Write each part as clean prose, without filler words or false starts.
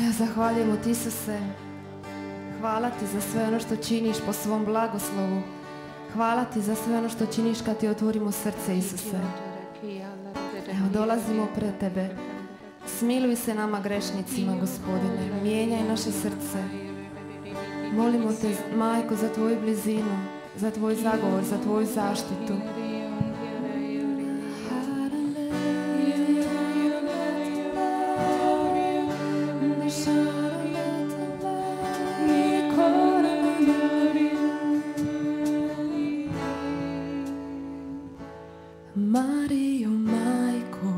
Zahvaljujemo ti, Isuse. Hvala ti za sve ono što činiš po svom blagoslovu. Hvala ti za sve ono što činiš kad ti otvorimo srce, Isuse. Evo, dolazimo pred tebe. Smiluj se nama grešnicima, Gospodine. Mijenjaj naše srce. Molimo te, Majko, za tvoju blizinu, za tvoj zagovor, za tvoju zaštitu. Marijo, majko,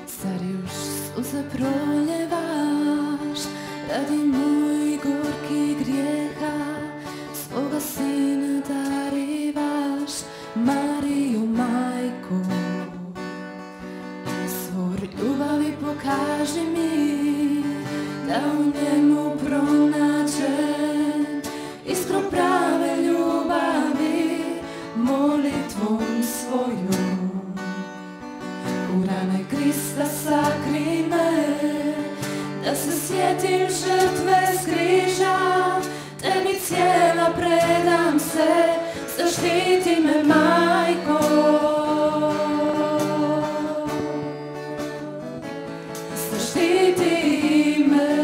zar još suze proljevaš radi mojih gorkih grijeha, svoga sina darivaš. Marijo, majko, izvor ljubavi pokaži mi, da u njemu pronađem iskru prave ljubavi. Molitvom svojom u rane Krista sakri me, da se sjetim žrtve s križa, tebi cijela predam se, zaštiti me, majko. Zaštiti me.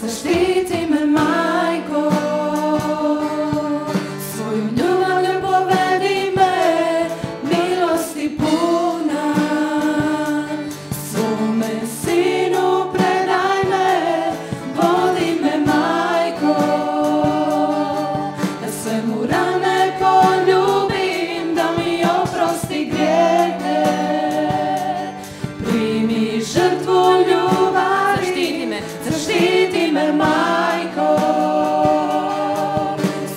Zaštiti me, majko, svojom ljubavlju povedi me, milosti puna, svome sinu predaj me, vodi me, majko, da sve mu rane poljubim, da mi oprosti grijehe, primi žrtvu ljubavi, zaštiti me, majko,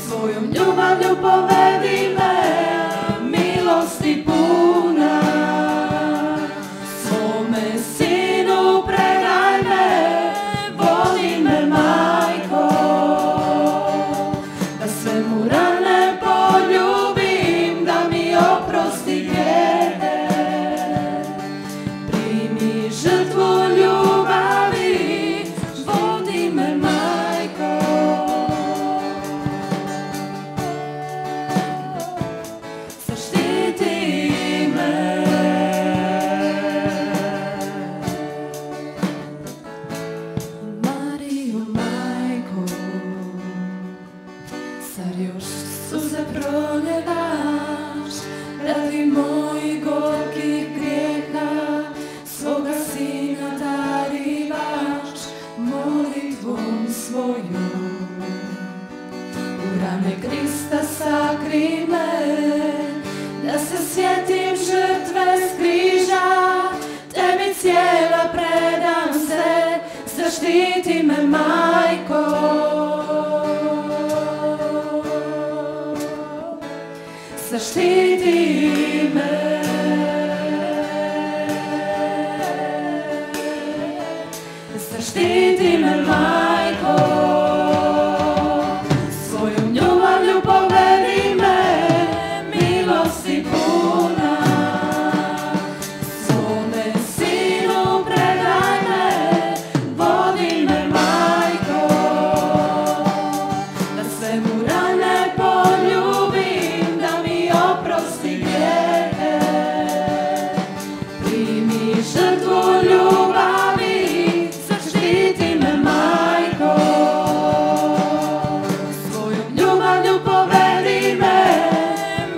svojom ljubavlju povedi me, milosti puna, svome sinu predaj me, vodi me, majko, da sve mu rane poljubim, da mi oprosti grijehe, primi žrtvu ljubavi, vodi me, majko. Zaštiti me. Marijo, majko, zar još suze proljevaš radi mojih gorkih grijeha, svoga sina darivaš. Molitvom svojom u rane Krista sakri me, da se sjetim žrtve s križa, tebi cijela predam se, zaštiti me, majko. Zaštiti me. Zaštiti me, majko, svojom ljubavlju povedi me, milosti puna, svome sinu predaj me, vodi me, majko, da sve mu rane poljubim, da mi oprosti grijehe, primi žrtvu ljubavi, zaštiti me, majko, svojom ljubavlju povedi me,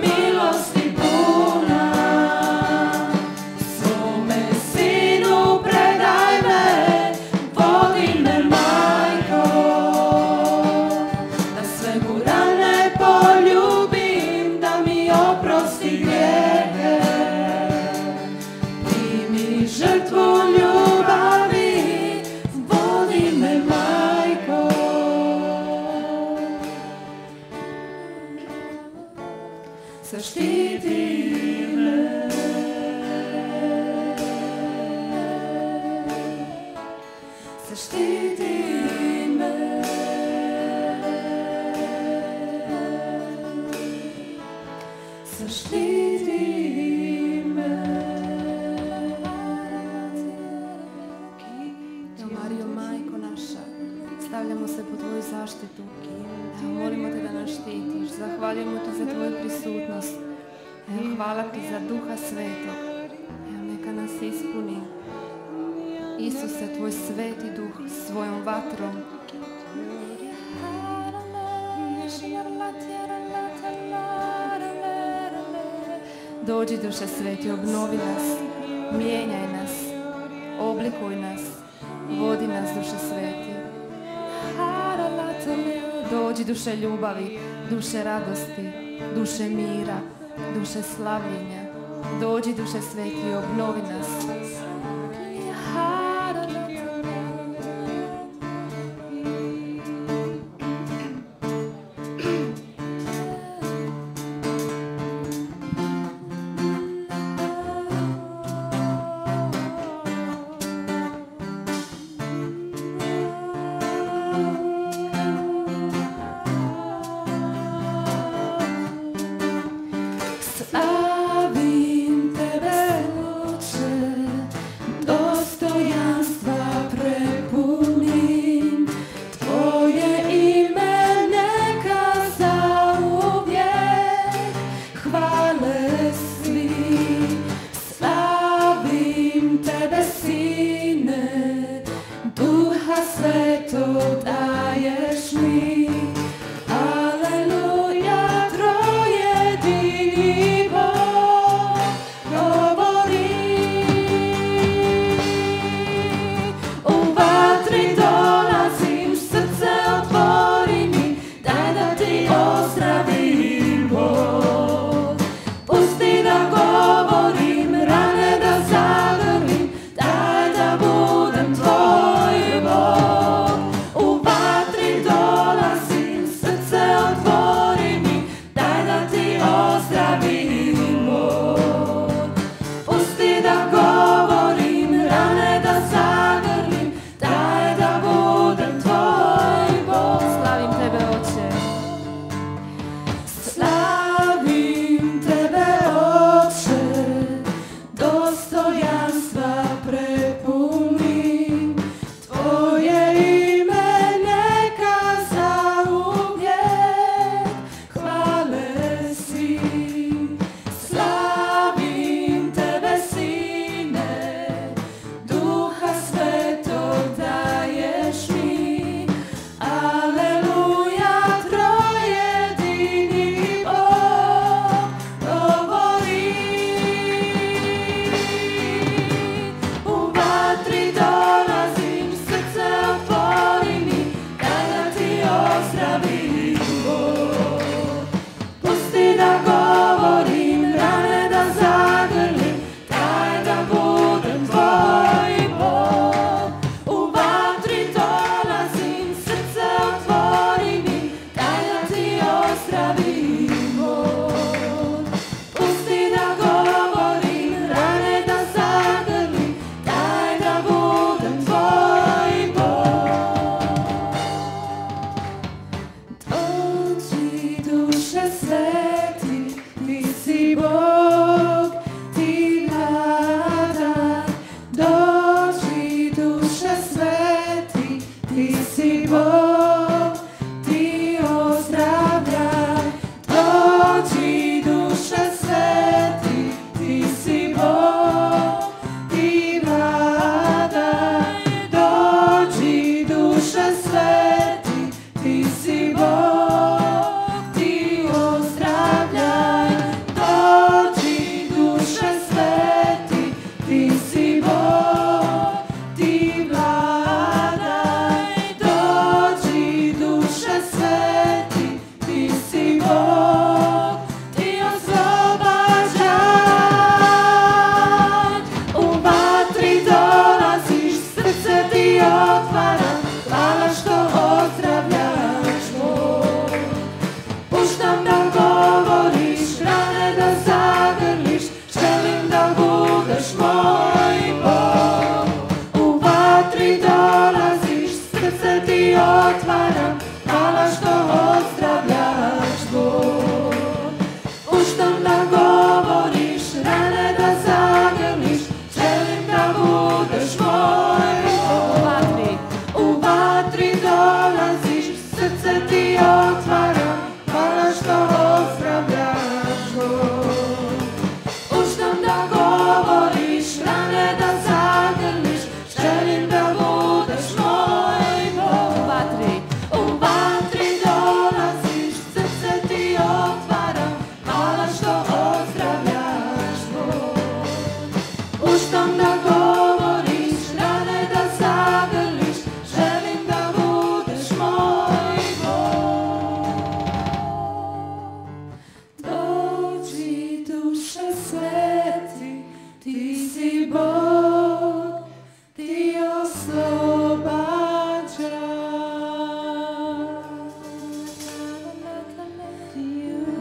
milosti puna, svome sinu predaj me, vodi me, majko, da sve mu rane poljubim, da mi oprosti grijehe, primi žrtvu ljubavi, vodi me, majko. Zaštiti me. Zaštiti me. Zaštiti me. zaštitu. Evo, molimo te da nas štitiš. Zahvaljujemo ti za tvoju prisutnost. Evo, hvala ti za Duha Svetog. Evo, neka nas ispuni. Isuse, tvoj sveti Duh svojom vatrom. Dođi, Duše Sveti, obnovi nas, mijenjaj nas, oblikuj nas, vodi nas, Duše Sveti. Dođi, Duše ljubavi, Duše radosti, Duše mira, Duše slavljenja. Dođi, Duše Sveti, i obnovi nas.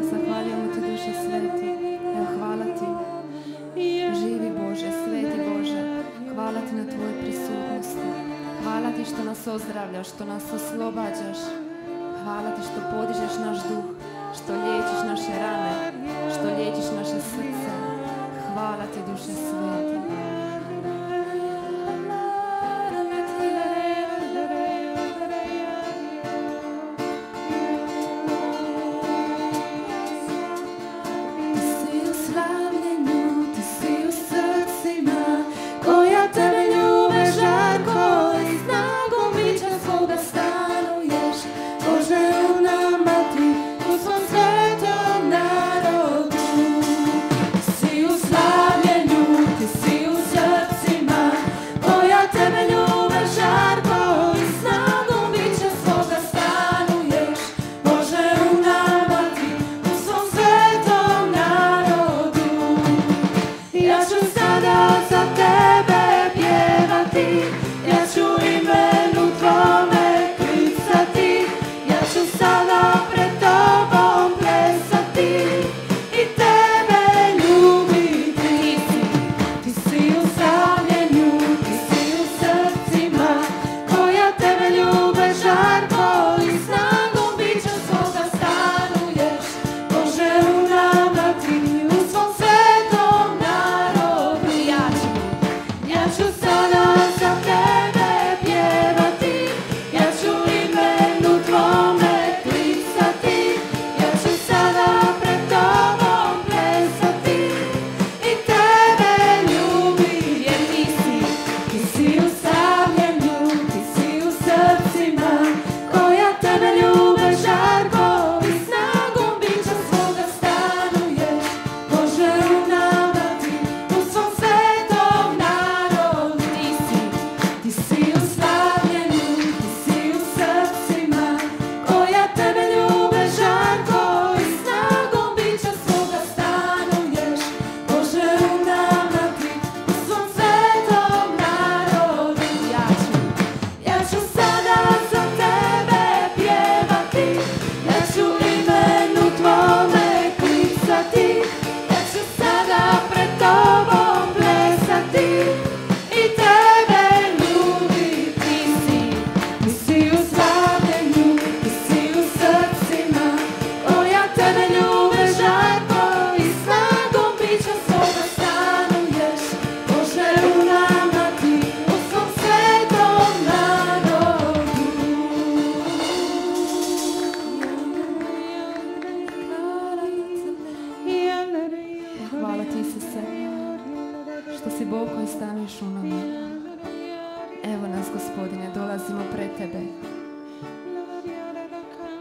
Zahvaljujemo ti, duše sveti. Evo, hvala ti. Živi Bože, sveti Bože. Hvala ti na tvojoj prisutnosti. Hvala ti što nas ozdravljaš, što nas oslobađaš. Hvala ti što podižeš naš duh, što liječiš naše rane, što liječiš naše srce. Hvala ti, duše sveti.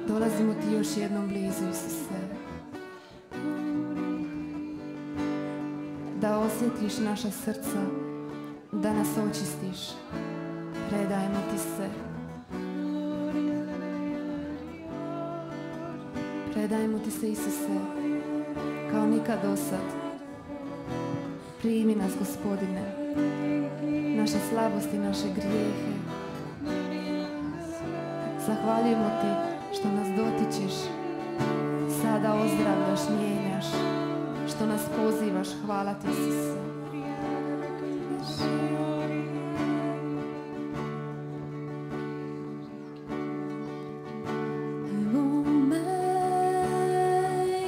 Dolazimo ti još jednom blizu, Isuse. Da osjetiš naša srca, da nas očistiš. Predajemo ti se. Predajemo ti se, Isuse, kao nikad dosad. Primi nas, Gospodine, naše slabosti, naše grijehe. Zahvaljujemo ti što nas dotičeš, sada ozdravljaš, mijenjaš, što nas pozivaš. Hvala ti, Isuse. Evo me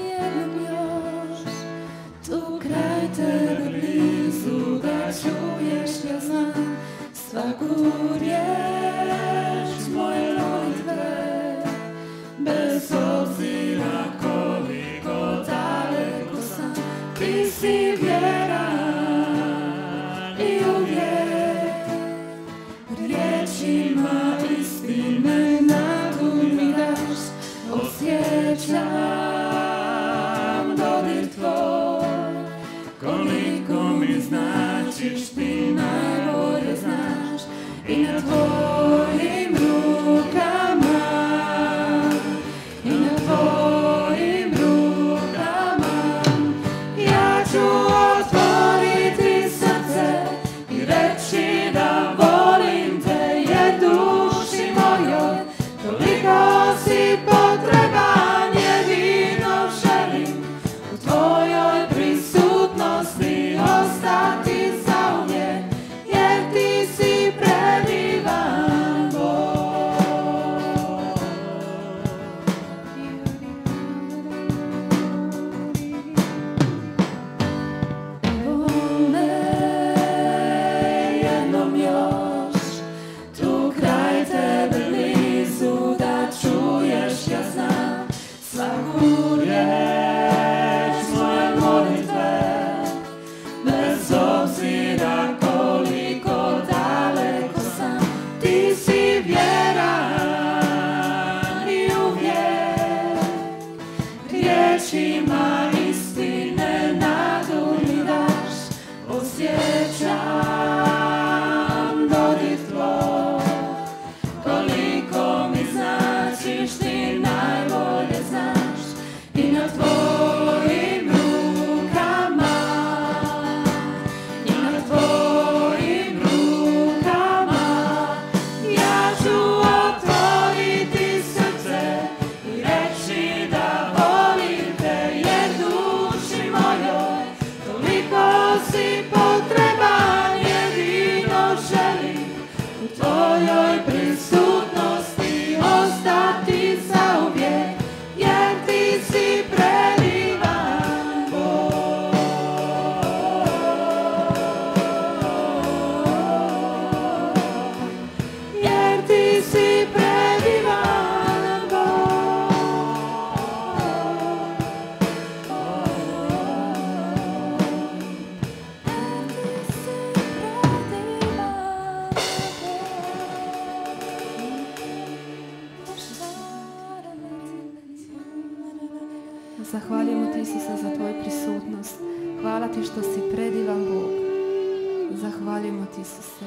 jednom još, tu kraj tebe blizu, da čuješ, ja znam svaku riječ moje molitve. Bez obzira koliko daleko sam, ti si vjeran i uvijek riječima istine nadu mi daš. Osjećam dodir tvoj, koliko mi značiš, ti najbolje znaš. I na tvojim rukama, i na tvojim rukama ja ću otvoriti srce i reći da volim te. Zahvaljujemo ti, Isuse, za tvoju prisutnost. Hvala ti što si predivan Bog. Zahvaljujemo ti, Isuse.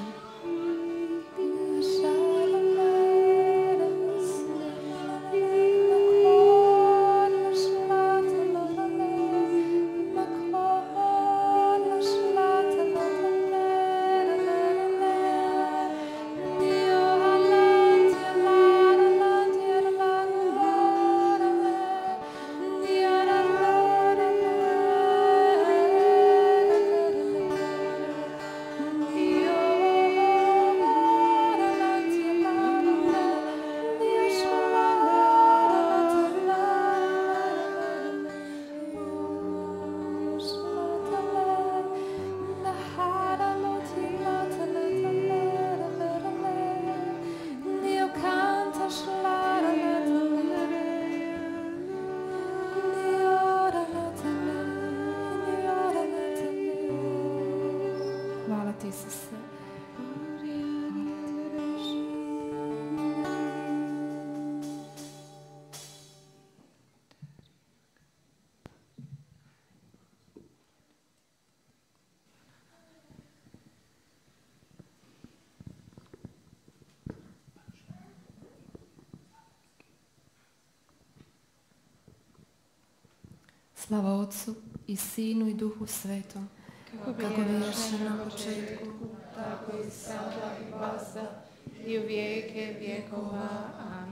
Slava Otcu i Sinu i Duhu Svetom, kako bijaše na početku, tako i sada i vasa i u vijeke vjekova. Amen.